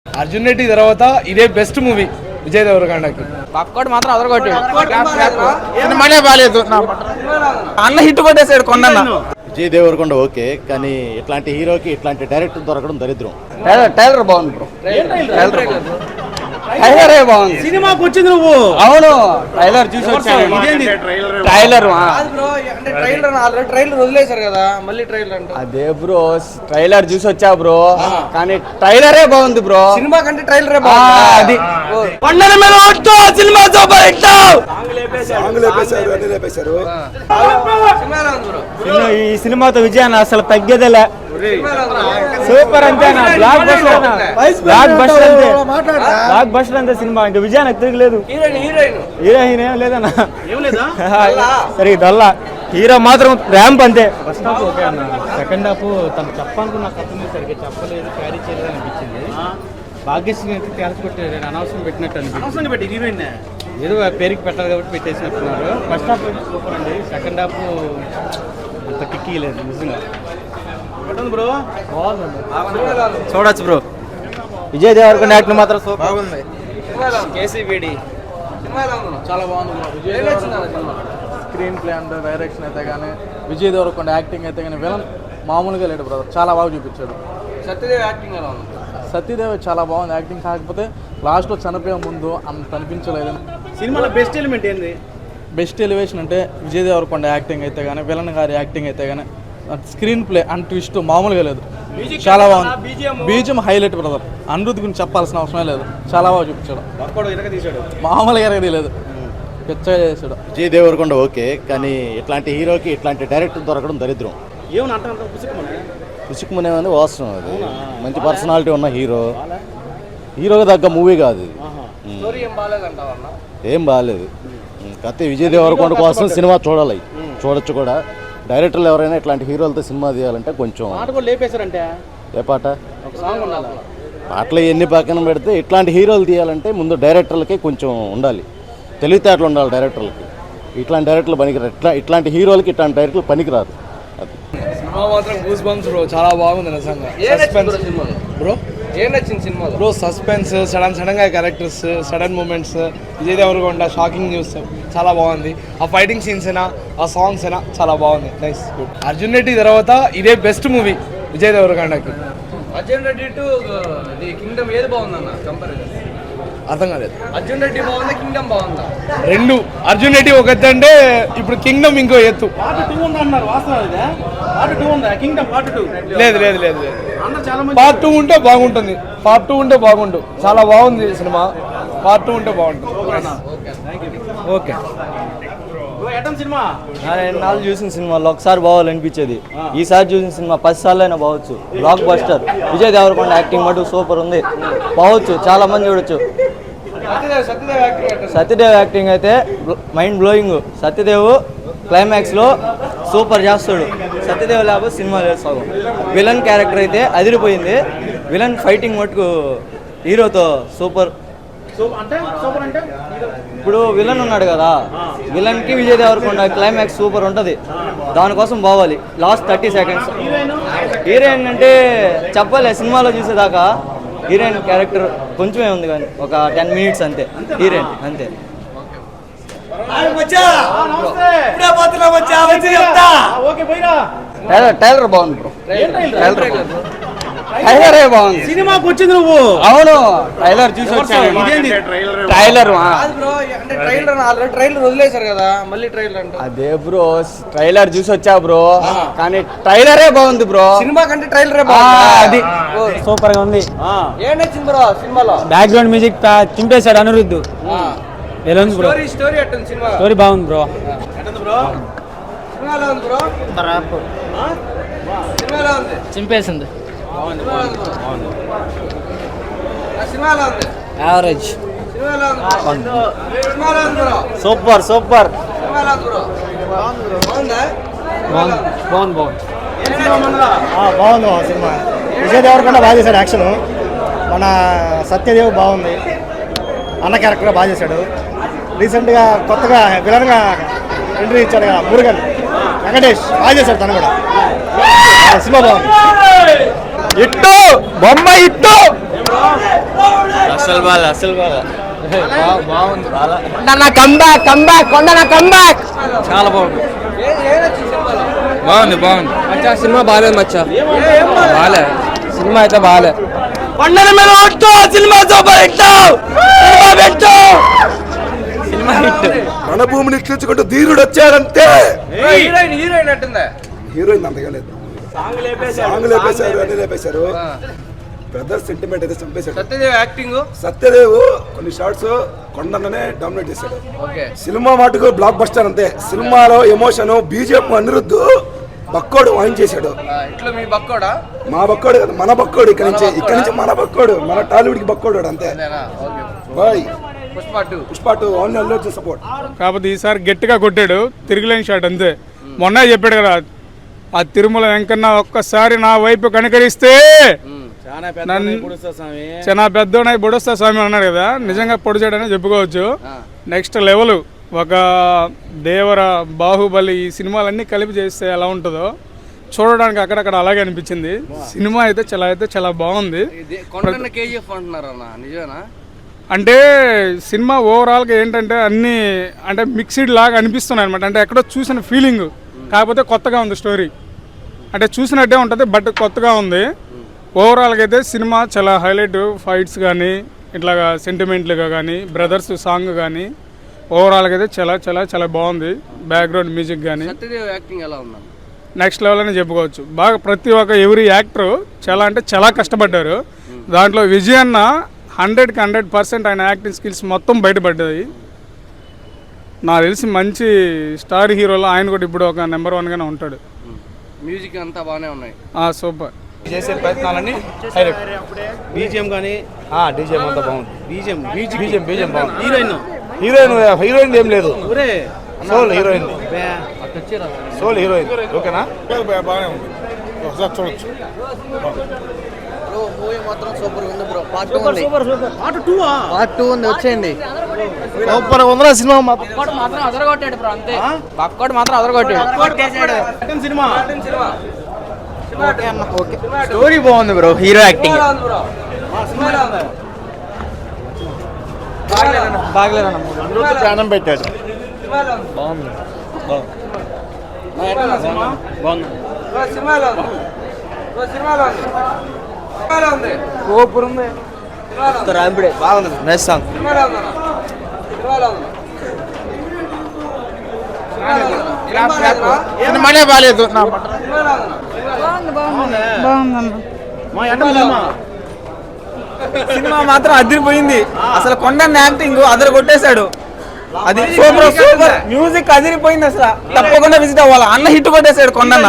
అర్జున్ రెడ్డి తర్వాత ఇదే best movie Vijay దేవరకొండకి. పక్కోటి మాత్రం అదరగొట్టాడు. మనే బాలేదు, అన్న హిట్ కొట్టేసాడు కొండన్న. విజయ్ దేవరకొండ ఓకే, కానీ ఇట్లాంటి హీరోకి ఇట్లాంటి డైరెక్టర్ దొరకడం దరిద్రం. టైలర్ బాగుంది బ్రో, టైలరే బాగుంది. సినిమాకి వచ్చింది నువ్వు? అవును, ట్రైలర్ చూసి వచ్చాను. ట్రైలర్ ట్రైలర్ వదిలేశారు కదా, మళ్ళీ ట్రైలర్ అంటే అదే బ్రో. ట్రైలర్ చూసి వచ్చా బ్రో, కానీ ట్రైలరే బాగుంది బ్రో. సినిమా కంటే ట్రైలరే బాగుంది. పండల మీద ఒట్టు సినిమా సూపర్ హిట్. ఈ సినిమాతో విజయాన్ని అసలు తగ్గేదేలే. సూపర్ అంతేనా? బ్లాక్ బస్టర్ అంతే, బ్లాక్ బస్టర్ అంతే సినిమా. ఇంకా విజయానికి తిరగలేదు. హీరోయిన్ ఏం లేదన్నా, సరే డల్లా. హీరో మాత్రం ర్యాంప్ అంతే. ఫస్ట్ హాఫ్ ఓకే అన్న, సెకండ్ హాఫ్ తను చెప్పాలనుకున్న కథ మీద సరిగ్గా చెప్పలేదు, క్యారీ చేయలేదు అనిపించింది. భాగ్యశ్రీ అయితే తేల్చి కొట్టారు, అనవసరం పెట్టినట్టు అనిపించింది. ఏదో పేరుకి పెట్టాలి కాబట్టి పెట్టేసినట్టున్నారు. ఫస్ట్ హాఫ్ సూపర్ అండి, సెకండ్ హాఫ్ అంత కిక్కి లేదు నిజంగా. బ్రో చూడొచ్చు బ్రో. విజయ్ దేవరకొండ యాక్టింగ్ మాత్రం సూపర్ బాగుంది. కేసీబీడి చాలా బాగుంది. స్క్రీన్ ప్లే అండ్ డైరెక్షన్ అయితే కానీ, విజయ్ దేవరకొండ యాక్టింగ్ అయితే కానీ విలన్ మామూలుగా లేడు బ్రదర్, చాలా బాగా చూపించాడు. సత్యదేవ్ యాక్టింగ్ ఎలా ఉంది? సత్యదేవ్ చాలా బాగుంది యాక్టింగ్, కాకపోతే లాస్ట్లో చనిపోయే ముందు అంత అనిపించలేదు. సినిమాలో బెస్ట్ ఎలిమెంట్ ఏంది? బెస్ట్ ఎలివేషన్ అంటే విజయ్ దేవరకొండ యాక్టింగ్ అయితే కానీ, విలన్ గారి యాక్టింగ్ అయితే కానీ, స్క్రీన్ ప్లే అండ్ ట్విస్ట్ మామూలుగా లేదు, చాలా బాగుంది. బీజిఎం హైలైట్ బ్రదర్, అనిరుద్ధ్ గురించి చెప్పాల్సిన అవసరమే లేదు, చాలా బాగా చూపించాడు. మామూలుగా ఎరగదీయలేదు, పిచ్చగా చేశాడు. విజయ్ దేవరకొండ ఓకే, కానీ ఇట్లాంటి హీరోకి ఇట్లాంటి డైరెక్టర్ దొరకడం దరిద్రం. ఏమన్నా అంత పుసుకుమనే అని వాస్తవం. అది మంచి పర్సనాలిటీ ఉన్న హీరోకి తగ్గ మూవీ కాదు ఇది. ఏం బాగాలేదు. కాకపోతే విజయ్ దేవరకొండ కోసం సినిమా చూడొచ్చు కూడా. డైరెక్టర్లు ఎవరైనా ఇట్లాంటి హీరోలతో సినిమా తీయాలంటే కొంచెం లేపేశారంటే. ఏ పాట? పాటలు ఎన్ని పక్కన పెడితే ఇట్లాంటి హీరోలు తీయాలంటే ముందు డైరెక్టర్లకి కొంచెం ఉండాలి, తెలివితేటలు ఉండాలి డైరెక్టర్లకి. ఇట్లాంటి డైరెక్టర్లు పనికిరారు, ఇట్లాంటి హీరోలకి ఇట్లాంటి డైరెక్టర్లు పనికిరారు. అది సినిమా మాత్రం గూస్ బంప్స్ బ్రో, చాలా బాగుంది నిజంగా. బ్రో ఏం నచ్చింది సినిమా బ్రో? సస్పెన్స్, సడన్గా characters, sudden moments, Vijay Deverakonda shocking news, చాలా బాగుంది. ఆ ఫైటింగ్ సీన్స్ అయినా, ఆ సాంగ్స్ అయినా చాలా బాగుంది. Nice, good. అర్జున్ రెడ్డి తర్వాత ఇదే బెస్ట్ మూవీ విజయ్ దేవరకొండకి. అర్జున్ రెడ్డి టు కింగ్డమ్ ఏది బాగుందన్న కంపారిజన్? అర్థం కాలేదు. అర్జున్ రెడ్డి బాగుందా, కింగ్డమ్ బాగుందా? రెండు. అర్జున్ రెడ్డి ఒక ఎత్తు అంటే ఇప్పుడు కింగ్డమ్ ఇంకో ఎత్తు. లేదు, పార్ట్ 2 ఉంటే బాగుంటుంది. పార్ట్ 2 ఉంటే బాగుంటుంది. చాలా బాగుంది సినిమా, పార్ట్ 2 ఉంటే బాగుంటుంది. ఓకే. నాలుగు చూసిన సినిమాలో ఒకసారి బాగాలనిపించేది, ఈసారి చూసిన సినిమా 10 సార్లు అయినా బావచ్చు. Blockbuster. Vijay Deverakonda acting మటు సూపర్ ఉంది, బావచ్చు, చాలా మంది చూడొచ్చు. సత్యదేవ్ యాక్టింగ్ అయితే మైండ్ బ్లోయింగ్. సత్యదేవ్ క్లైమాక్స్లో సూపర్ చేస్తాడు. సత్యదేవ్ లేకపోతే సినిమా లేదు సగం. విలన్ క్యారెక్టర్ అయితే అదిరిపోయింది. విలన్ ఫైటింగ్ మటుకు హీరోతో సూపర్. ఇప్పుడు విలన్ ఉన్నాడు కదా, విలన్కి విజయ్ దేవరకొండ క్లైమాక్స్ సూపర్ ఉంటుంది. దానికోసం బావాలి. Last 30 seconds. హీరోయిన్ అంటే చెప్పలే, సినిమాలో చూసేదాకా హీరోయిన్ క్యారెక్టర్ కొంచెమే ఉంది, కానీ ఒక 10 మినిట్స్ అంతే హీరోయిన్, అంతే. టైలర్ బాగుంది బ్రో, టైలరే బాగుంది. సినిమాకి వచ్చింది నువ్వు? అవును, ట్రైలర్ చూసి వచ్చాను. ట్రైలర్ ట్రైలర్ వదిలేశారు కదా, మళ్ళీ ట్రైలర్ అంటే అదే బ్రో. ట్రైలర్ చూసి వచ్చా బ్రో, కానీ ట్రైలరే బాగుంది బ్రో. సినిమా కంటే ట్రైలరే బాగుంది. అది సూపర్ గా ఉంది. ఏం నచ్చింది బ్రో సినిమాలో? బ్యాక్గ్రౌండ్ మ్యూజిక్ చింపేశాడు అనిరుద్ధ్. ఎలా ఉంది బ్రో? స్టోరీ ఎట్టుంది సినిమా? స్టోరీ బాగుంది బ్రో. సినిమాలో ఉంది బ్రో, సినిమాలో ఉంది, చింపేసింది. సినిమాలో ఉంది, యావరేజ్. సినిమాలో ఉంది, సినిమాలో ఉంది బ్రో. Super super. సినిమాలో ఉంది బ్రో, బాగుందా? బాగుంది. బాగుంది సినిమా. విజయ్ దేవరకొండ బాగా చేశాడు యాక్షన్. మన సత్యదేవ్ బాగుంది, అన్న క్యారెక్టర్ బాగా చేశాడు. రీసెంట్గా కొత్తగా విలన్గా ఎంట్రీ ఇచ్చాడు కదా మురుగన్, వెంకటేష్ బాగా చేశాడు తను కూడా. సినిమా బాగుంది. ఇట్టు బొమ్మ ఇట్టు అసలు బాగుంది చాలా బాగుంది. మచ్చా సినిమా బాగాలేదు మచ్చా, బాగాలే సినిమా అయితే బాగాలే. పండల మీద ఒట్టు సినిమా సూపర్ హిట్ సినిమా హిట్. రణభూమిని ఇట్లించుకుంటూ ధీరుడు వచ్చాడంతే. హీరోయిన్ అంటుందా? హీరోయిన్ అంతగా లేదు, సాంగ్ లేపేశారు, అన్ని లేపేశారు. బ్రదర్ సెంటిమెంట్ అయితే చంపేశాడు. సత్యదేవ్ యాక్టింగ్, సత్యదేవ్ కొన్ని షార్ట్స్ కొండనే డామినేట్ చేశాడు. ఓకే సినిమా మాటకు బ్లాక్ బస్టర్ అంతే. సినిమాలో ఎమోషన్ బీజేపీ అనిరుద్ధు బక్కోడు వాయించేశాడు. ఇట్లా మీ బక్కోడా? మా బక్కోడు కదా, మన బక్కోడు. ఇక్కడ నుంచి మన బక్కోడు, మన టాలీవుడ్ కి బక్కోడు అంతే. Boy Pushpa 2 only Allu Arjun support. కాకపోతే ఈసారి గట్టిగా కొట్టాడు, తిరుగులేని షాట్ అంతే. మొన్న చెప్పాడు కదా, ఆ తిరుమల వెంకన్న ఒక్కసారి నా వైపు కనికరిస్తే చాలా పెద్దోడై పొడుస్తా స్వామి అన్నాడు కదా, నిజంగా పొడిచాడని చెప్పుకోవచ్చు. నెక్స్ట్ లెవెల్ ఒక దేవర, బాహుబలి ఈ సినిమాలన్నీ కలిపి చేస్తే ఎలా ఉంటుందో చూడడానికి అక్కడక్కడ అలాగే అనిపించింది. సినిమా అయితే చాలా బాగుంది. కేజీఎఫ్ అంటున్నారు అన్న, నిజమేనా? అంటే సినిమా ఓవరాల్గా ఏంటంటే అన్నీ అంటే మిక్స్డ్ లాగా అనిపిస్తున్నాయి అనమాట. అంటే ఎక్కడో చూసిన ఫీలింగ్, కాకపోతే కొత్తగా ఉంది స్టోరీ. అంటే చూసినట్టే ఉంటుంది బట్ కొత్తగా ఉంది. ఓవరాల్గా అయితే సినిమా చాలా హైలైట్. ఫైట్స్ కానీ ఇట్లాగా సెంటిమెంట్లుగా కానీ బ్రదర్స్ సాంగ్ కానీ ఓవరాల్గా అయితే చాలా బాగుంది. బ్యాక్గ్రౌండ్ మ్యూజిక్ కానీ యాక్టింగ్ ఎలా ఉందా? నెక్స్ట్ లెవెల్ అని చెప్పుకోవచ్చు. బాగా ప్రతి ఒక్క ఎవరి యాక్టరు చాలా కష్టపడ్డారు. దాంట్లో విజయన్న 100% ఆయన యాక్టింగ్ స్కిల్స్ మొత్తం బయటపడ్డాయి. నాకు తెలిసి మంచి స్టార్ హీరోలో ఆయన కూడా ఇప్పుడు ఒక నెంబర్ 1గానే ఉంటాడు. మ్యూజిక్ అంతా బాగానే ఉన్నాయి. సూపర్. చేసే ప్రయత్నాలన్నీ హైలైట్. బీజిఎం కానీ డీజీఎం అంతా బాగుంది. బీజిఎం బాగుంది. హీరోయిన్ ఏం లేదు, సోల్ హీరోయిన్ ఓకేనా? బాగానే ఉంది, ఒకసారి చూడొచ్చు. మూవీ మాత్రం సూపర్ ఉంది బ్రో. పార్ట్ 2 ఉంది, వచ్చేయండి. సూపర్ ఉందిరా సినిమా. మాత్రం అదరగొట్టాడు బ్రో, అంతే. పక్కోడు మాత్రం అదరగొట్టాడు. స్టోరీ బాగుంది బ్రో, హీరో యాక్టింగ్ ప్రాణం పెట్టాడు. సూపర్ ఉంది. బాగుంది, నైస్ సాంగ్. సినిమానే బాగాలేదు. సినిమా మాత్రం అదిరిపోయింది. అసలు కొండన్న యాక్టింగ్ అదరు కొట్టేశాడు. అది సూపర్ మ్యూజిక్ అదిరిపోయింది. అసలు తప్పకుండా విజిట్ అవ్వాలి. అన్న హిట్ కొట్టేశాడు కొండన్న.